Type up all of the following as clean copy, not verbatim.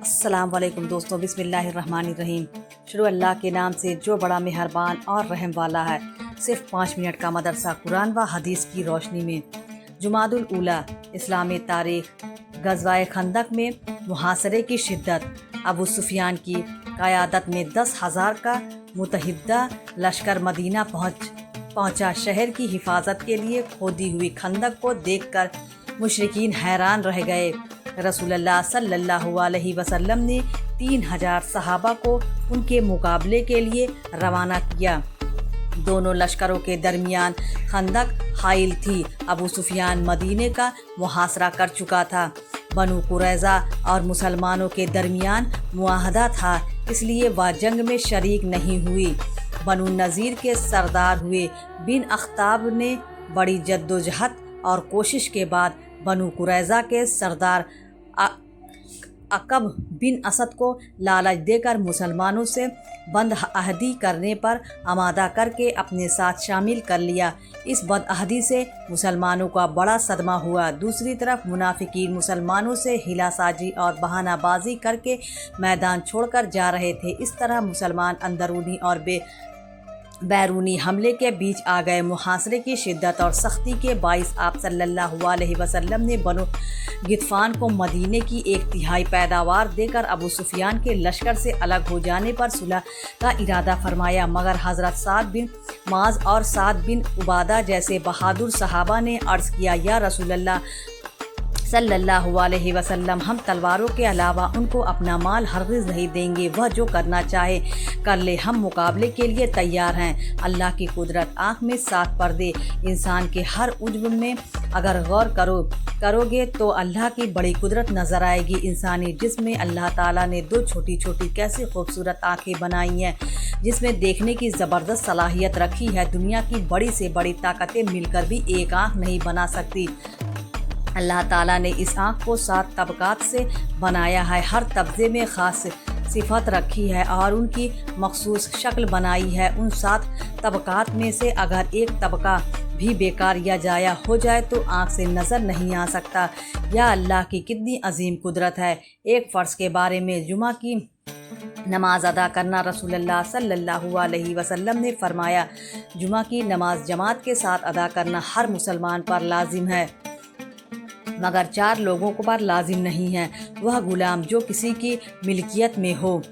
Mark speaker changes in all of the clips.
Speaker 1: अस्सलाम वालेकुम दोस्तों, बिस्मिल्लाहिर्रहमानिर्रहीम। शुरू अल्लाह के नाम से जो बड़ा मेहरबान और रहम वाला है। सिर्फ 5 मिनट का मदरसा कुरान व हदीस की रोशनी में। जुमादुल ऊला इस्लामी तारीख। गज़वाए खंदक में मुहासरे की शिद्दत। अबू सुफियान की क़यादत में 10,000 का मुतहिदा लश्कर मदीना पहुंचा। शहर की हिफाजत के लिए खोदी हुई खंदक को देखकर मुशरिकीन हैरान रह गए। रसूलुल्लाह सल्लल्लाहु अलैहि वसल्लम ने 3,000 सहाबा को उनके मुकाबले के लिए रवाना किया। दोनों लश्करों के दरमियान खंदक हाइल थी। अबू सुफियान मदीने का मुहासरा कर चुका था। बनु कुरैज़ा और मुसलमानों के दरमियान मुआहदा था, इसलिए वह जंग में शरीक नहीं हुई। बनु नज़ीर के सरदार हुए बिन अख्ताब ने बड़ी जद्दोजहद और कोशिश के बाद बनु कुरैज़ा के सरदार अकब बिन असद को लालच देकर मुसलमानों से बंद अहदी करने पर आमादा करके अपने साथ शामिल कर लिया। इस बद अहदी से मुसलमानों का बड़ा सदमा हुआ। दूसरी तरफ मुनाफिकीन मुसलमानों से हिलासाजी और बहानाबाजी करके मैदान छोड़कर जा रहे थे। इस तरह मुसलमान अंदरूनी और बैरूनी हमले के बीच आ गए। मुहासरे की शिद्दत और सख्ती के बाइस आप सल्लल्लाहु अलैहि वसल्लम ने बनु गितफान को मदीने की 1/3 पैदावार देकर अबू सुफियान के लश्कर से अलग हो जाने पर सुलह का इरादा फरमाया। मगर हज़रत साद बिन माज और साद बिन उबादा जैसे बहादुर सहाबा ने अर्ज़ किया, या रसूलल्लाह सल्लल्लाहु अलैहि वसल्लम, हम तलवारों के अलावा उनको अपना माल हरगिज़ नहीं देंगे। वह जो करना चाहे कर ले, हम मुकाबले के लिए तैयार हैं। अल्लाह की कुदरत आँख में 7 पर्दे। इंसान के हर उज्व में अगर गौर करोगे तो अल्लाह की बड़ी कुदरत नज़र आएगी। इंसानी जिस्म में अल्लाह ताला ने 2 छोटी छोटी कैसी खूबसूरत आँखें बनाई हैं, जिसमें देखने की ज़बरदस्त सलाहियत रखी है। दुनिया की बड़ी से बड़ी ताकतें मिलकर भी एक आँख नहीं बना सकती। अल्लाह ताला ने इस आँख को 7 तबकात से बनाया है। हर तबजे में ख़ास सिफत रखी है और उनकी मखसूस शक्ल बनाई है। उन 7 तबकात में से अगर एक तबका भी बेकार या जाया हो जाए तो आँख से नज़र नहीं आ सकता। या अल्लाह की कितनी अजीम कुदरत है। एक फ़र्ज़ के बारे में जुमा की नमाज अदा करना। रसूलुल्लाह सल्लल्लाहु अलैहि वसल्लम ने फरमाया, जुमा की नमाज जमात के साथ अदा करना हर मुसलमान पर लाजिम है, मगर 4 लोगों को पर लाजिम नहीं है। वह गुलाम जो किसी की मिल्कियत में हो।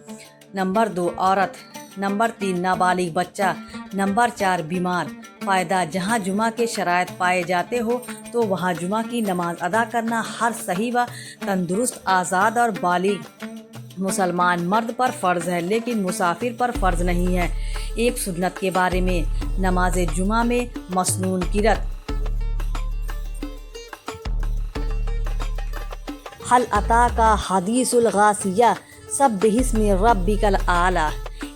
Speaker 1: नंबर 2 औरत। नंबर 3 नाबालिग बच्चा। नंबर 4 बीमार। फ़ायदा, जहाँ जुमा के शराइत पाए जाते हो तो वहाँ जुमा की नमाज अदा करना हर सही व तंदुरुस्त, आज़ाद और बालिग मुसलमान मर्द पर फ़र्ज़ है, लेकिन मुसाफिर पर फ़र्ज़ नहीं है। एक सुन्नत के बारे में, नमाज जुमा में मसनून किरत। हल अता का हदीसुल गासिया सब्बिहिस्मि रब्बिकल आला।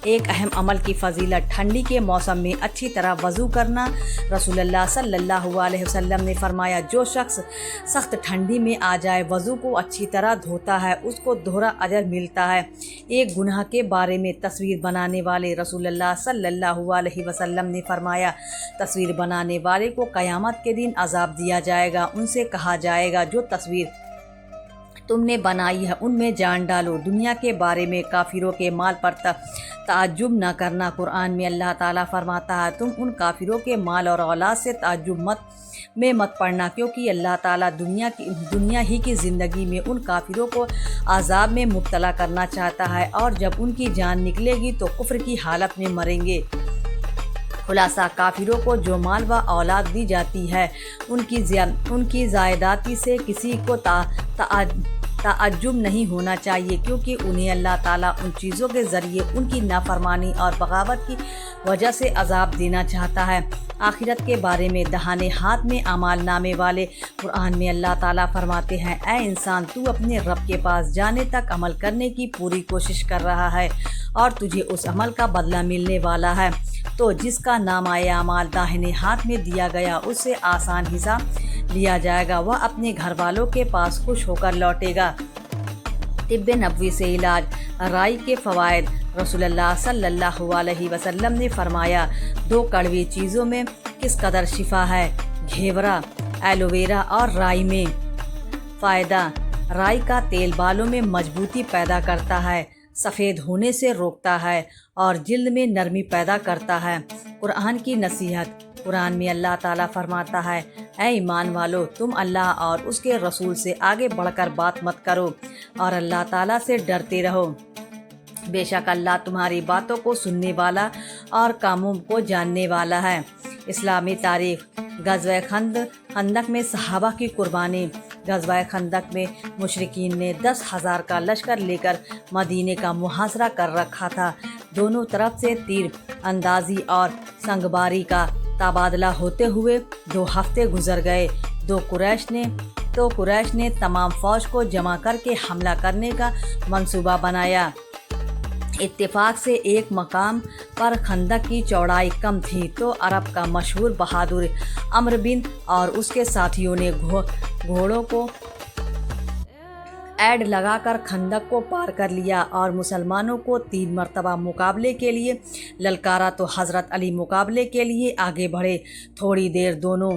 Speaker 1: एक अहम अमल की फ़जीलत, ठंडी के मौसम में अच्छी तरह वज़ू करना। रसूलुल्लाह सल्लल्लाहु अलैहि वसल्लम ने फरमाया, जो शख्स सख्त ठंडी में आ जाए वज़ू को अच्छी तरह धोता है, उसको दोहरा अजर मिलता है। एक गुनाह के बारे में, तस्वीर बनाने वाले। रसूलुल्लाह सल्लल्लाहु अलैहि वसल्लम ने फरमाया, तस्वीर बनाने वाले को क़यामत के दिन अज़ाब दिया जाएगा। उनसे कहा जाएगा, जो तस्वीर तुमने बनाई है उनमें जान डालो। दुनिया के बारे में, काफिरों के माल पर ताज्जुब न करना। कुरान में अल्लाह ताला फरमाता है, तुम उन काफिरों के माल और औलाद से ताज्जुब मत पड़ना, क्योंकि अल्लाह ताला दुनिया ही की ज़िंदगी में उन काफिरों को अज़ाब में मुब्तला करना चाहता है, और जब उनकी जान निकलेगी तो कुफ्र की हालत में मरेंगे। खुलासा, काफिरों को जो माल व औलाद दी जाती है उनकी ज़ायदाती से किसी को ताज्जुब नहीं होना चाहिए, क्योंकि उन्हें अल्लाह ताला उन चीज़ों के ज़रिए उनकी नाफरमानी और बगावत की वजह से अज़ाब देना चाहता है। आखिरत के बारे में, दहाने हाथ में अमाल नामे वाले। कुरान में अल्लाह ताला फरमाते हैं, ऐ इंसान, तू अपने रब के पास जाने तक अमल करने की पूरी कोशिश कर रहा है और तुझे उस अमल का बदला मिलने वाला है। तो जिसका नामाए अमाल दाहिने हाथ में दिया गया, उससे आसान हिसाब लिया जाएगा। वह अपने घर वालों के पास खुश होकर लौटेगा। तिब्बे नबवी से इलाज, राई के फ़वाइद। रसूलुल्लाह सल्लल्लाहु अलैहि वसल्लम ने फरमाया, 2 कड़वी चीज़ों में किस कदर शिफा है, घेवरा, एलोवेरा और राई में। फ़ायदा, राई का तेल बालों में मजबूती पैदा करता है, सफ़ेद होने से रोकता है और जिल्द में नरमी पैदा करता है। कुरान की नसीहत। कुरान में अल्लाह ताला फरमाता है, ऐ ईमान वालो, तुम अल्लाह और उसके रसूल से आगे बढ़कर बात मत करो और अल्लाह ताला से डरते रहो। बेशक अल्लाह तुम्हारी बातों को सुनने वाला और कामों को जानने वाला है। इस्लामी तारीख। ग़ज़वा खंदक में सहाबा की कुर्बानी। ग़ज़वा खंदक में मुशरिकीन ने 10,000 का लश्कर लेकर मदीने का मुहासरा कर रखा था। दोनों तरफ से तीर अंदाजी और संगबारी का तबादला होते हुए 2 हफ्ते गुजर गए। तो कुरैश ने तमाम फ़ौज को जमा करके हमला करने का मंसूबा बनाया। इत्तेफाक से एक मकाम पर खंदक की चौड़ाई कम थी तो अरब का मशहूर बहादुर अम्र बिन और उसके साथियों ने घोड़ों को ऐड लगाकर खंदक को पार कर लिया और मुसलमानों को 3 मरतबा मुकाबले के लिए ललकारा तो हज़रत अली मुकाबले के लिए आगे बढ़े। थोड़ी देर दोनों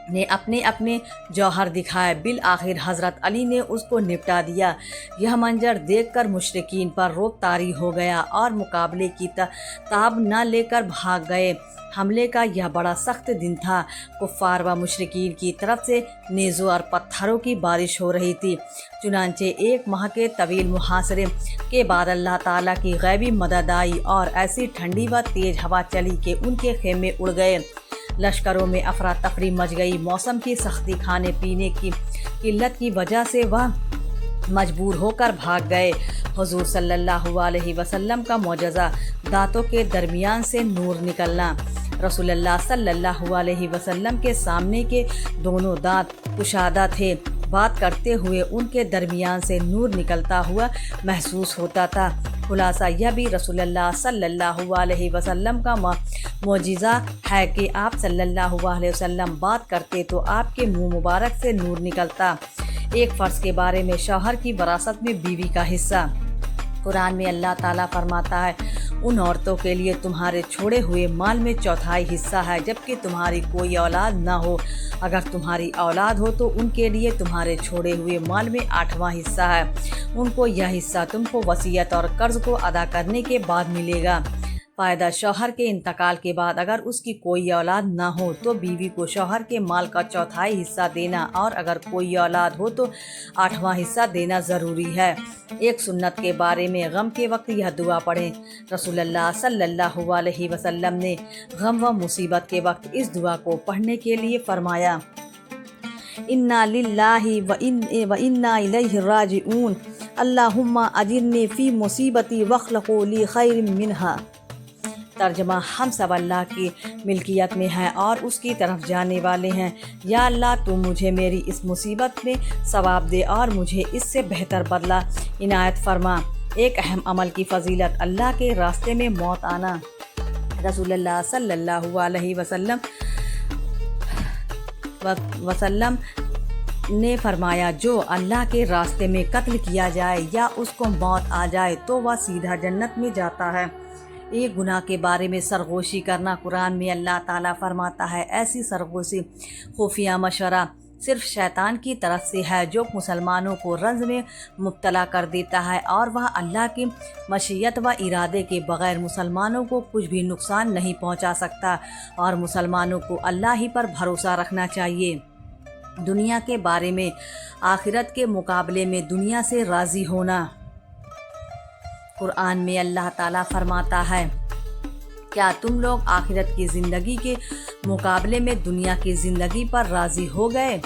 Speaker 1: ने अपने अपने जौहर दिखाए। बिल आखिर हज़रत अली ने उसको निपटा दिया। यह मंजर देखकर मुशरिकीन पर रोब तारी हो गया और मुकाबले की ताब न लेकर भाग गए। हमले का यह बड़ा सख्त दिन था। कुफ़ार व मुशरिकीन की तरफ से नेज़ों और पत्थरों की बारिश हो रही थी। चुनांचे 1 माह के तवील मुहासरे के बाद अल्लाह ताला की गैबी मदद आई और ऐसी ठंडी व तेज़ हवा चली कि उनके खेमे उड़ गए। लश्करों में अफरा तफरी मच गई। मौसम की सख्ती, खाने पीने की किल्लत की वजह से वह मजबूर होकर भाग गए। हुजूर सल्लल्लाहु अलैहि वसल्लम का मौजज़ा, दांतों के दरमियान से नूर निकलना। रसूलुल्लाह सल्लल्लाहु अलैहि वसल्लम के सामने के दोनों दांत कुशादा थे। बात करते हुए उनके दरमियान से नूर निकलता हुआ महसूस होता था। खुलासा यह भी रसूलुल्लाह सल्लल्लाहु अलैहि वसल्लम का मौजिज़ा है कि आप सल्लल्लाहु अलैहि वसल्लम बात करते तो आपके मुंह मुबारक से नूर निकलता। एक फ़र्ज़ के बारे में शौहर की वरासत में बीवी का हिस्सा। कुरान में अल्लाह ताला फरमाता है, उन औरतों के लिए तुम्हारे छोड़े हुए माल में 1/4 हिस्सा है जबकि तुम्हारी कोई औलाद न हो। अगर तुम्हारी औलाद हो तो उनके लिए तुम्हारे छोड़े हुए माल में 8वां हिस्सा है। उनको यह हिस्सा तुमको वसीयत और कर्ज़ को अदा करने के बाद मिलेगा। फ़ायदा। शौहर के इंतकाल के बाद अगर उसकी कोई औलाद ना हो तो बीवी को शौहर के माल का 1/4 हिस्सा देना और अगर कोई औलाद हो तो 8वां हिस्सा देना ज़रूरी है। एक सुन्नत के बारे में गम के वक्त यह दुआ पढ़ें। रसूलुल्लाह सल्लल्लाहु अलैहि वसल्लम ने गम व मुसीबत के वक्त इस दुआ को पढ़ने के लिए फरमाया, इन्ना लिल्लाहि व इन्ना इलैहि राजिऊन, अल्लाहुम्मा अजिरनी फ़ी मुसीबती वख्लक़ू ली खैरिम मिन्हा। तर्जमा, हम सब अल्लाह की मिल्कियत में हैं और उसकी तरफ जाने वाले हैं। या अल्लाह, तू मुझे मेरी इस मुसीबत में सवाब दे और मुझे इससे बेहतर बदला इनायत फरमा। एक अहम अमल की फजीलत, अल्लाह के रास्ते में मौत आना। रसूलुल्लाह सल्लल्लाहु अलैहि वसल्लम ने फरमाया, जो अल्लाह के रास्ते में कत्ल किया जाए या उसको मौत आ जाए तो वह सीधा जन्नत में जाता है। एक गुनाह के बारे में सरगोशी करना। कुरान में अल्लाह ताला फरमाता है, ऐसी सरगोशी, खुफिया मशवरा सिर्फ शैतान की तरफ से है जो मुसलमानों को रंज में मुब्तला कर देता है और वह अल्लाह की मशीयत व इरादे के बग़ैर मुसलमानों को कुछ भी नुकसान नहीं पहुंचा सकता और मुसलमानों को अल्लाह ही पर भरोसा रखना चाहिए। दुनिया के बारे में, आखिरत के मुकाबले में दुनिया से राज़ी होना। कुरान में अल्लाह ताला फरमाता है, क्या तुम लोग आखिरत की ज़िंदगी के मुकाबले में दुनिया की ज़िंदगी पर राज़ी हो गए?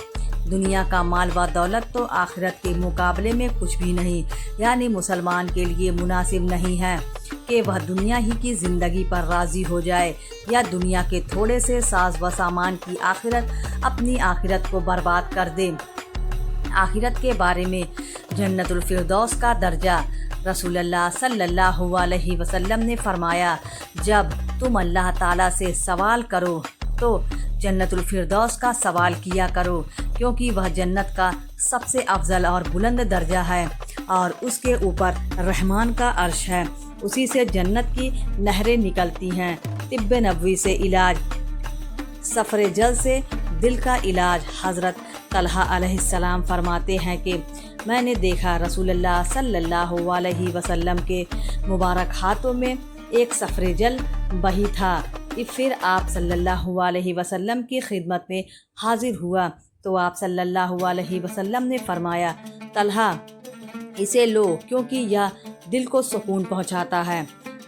Speaker 1: दुनिया का माल व दौलत तो आखिरत के मुकाबले में कुछ भी नहीं, यानी मुसलमान के लिए मुनासिब नहीं है कि वह दुनिया ही की ज़िंदगी पर राज़ी हो जाए या दुनिया के थोड़े से साज व सामान की अपनी आखिरत को बर्बाद कर दे। आखिरत के बारे में जन्नतुल फिरदौस का दर्जा। रसूलुल्लाह सल्लल्लाहु अलैहि वसल्लम ने फरमाया, जब तुम अल्लाह ताला से सवाल करो तो जन्नतुल फिरदौस का सवाल किया करो क्योंकि वह जन्नत का सबसे अफजल और बुलंद दर्जा है और उसके ऊपर रहमान का अर्श है। उसी से जन्नत की नहरें निकलती हैं। तिब्बे नबवी से इलाज, सफ़रे जल से दिल का इलाज। हज़रत तलहा अलैहिस्सलाम फरमाते हैं कि میں نے دیکھا رسول اللہ صلی اللہ علیہ وسلم کے مبارک ہاتھوں میں ایک صفر جل بہی تھا۔ پھر آپ صلی اللہ علیہ وسلم کی خدمت میں حاضر ہوا تو آپ صلی اللہ علیہ وسلم نے فرمایا، طلحہ اسے لو کیونکہ یہ دل کو سکون پہنچاتا ہے۔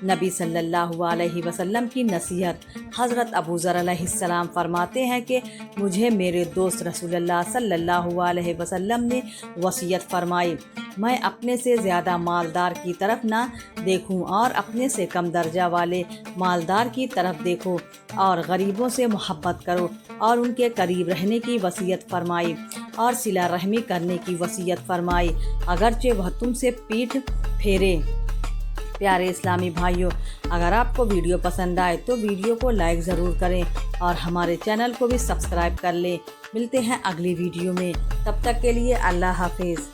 Speaker 1: نبی صلی اللہ علیہ وسلم کی نصیحت۔ حضرت ابو ذر علیہ السلام فرماتے ہیں کہ مجھے میرے دوست رسول اللہ صلی اللہ علیہ وسلم نے وصیت فرمائی، میں اپنے سے زیادہ مالدار کی طرف نہ دیکھوں اور اپنے سے کم درجہ والے مالدار کی طرف دیکھو، اور غریبوں سے محبت کرو اور ان کے قریب رہنے کی وصیت فرمائی، اور صلہ رحمی کرنے کی وصیت فرمائی اگرچہ وہ تم سے پیٹھ پھیرے۔ پیارے اسلامی بھائیوں، اگر آپ کو ویڈیو پسند آئے تو ویڈیو کو لائک ضرور کریں اور ہمارے چینل کو بھی سبسکرائب کر لیں۔ ملتے ہیں اگلی ویڈیو میں، تب تک کے لیے اللہ حافظ۔